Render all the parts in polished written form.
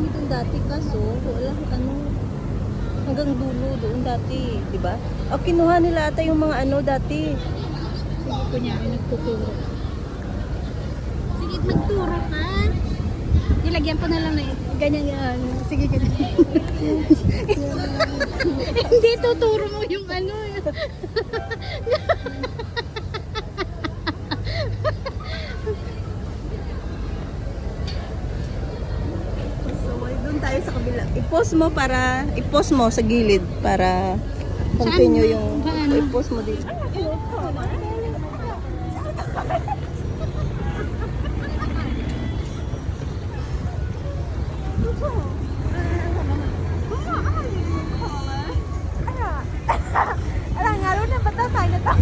kami doon dati kaso wala ano hanggang dulo doon dati, di ba? O kinuha nila ata yung mga ano dati. Sige po niya, ay nagtuturo. Sige, magturo ka. Nilagyan ko na lang na ganyan yan. Sige, ganyan. Hindi, tuturo mo yung ano. So, doon tayo sa kabila. I-post mo sa gilid para continue yung Paano? i-post mo dito. Nga luôn em bắt tay xài nó to.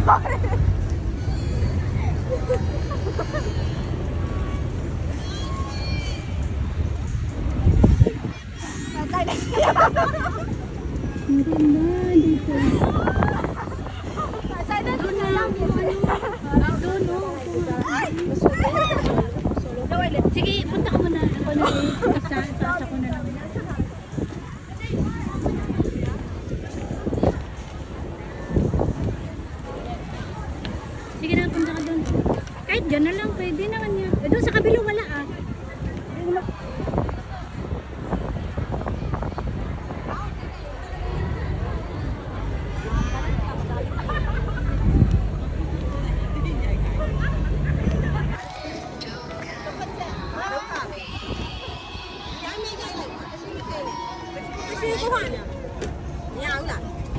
Tay này. Maganda dito. Tay nó Doon na lang po. Doon, oh. Sige, punta ka muna. Ako na itaas ako na lang. Sige na, punta ka doon. Kahit dyan na lang, pwede naman niya. Eh, doon sa kabilo, wala ah.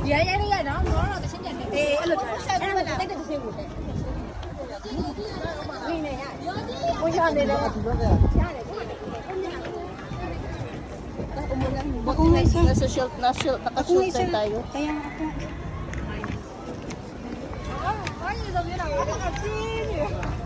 Dạ dạ dạ đó nó là xin nhận thì lực sao nó là cái được siêu được đi này ha bây giờ này là Ako nga isa. Naka-shoot tayo. Kaya ako. có gì đâu vậy đâu nó là chim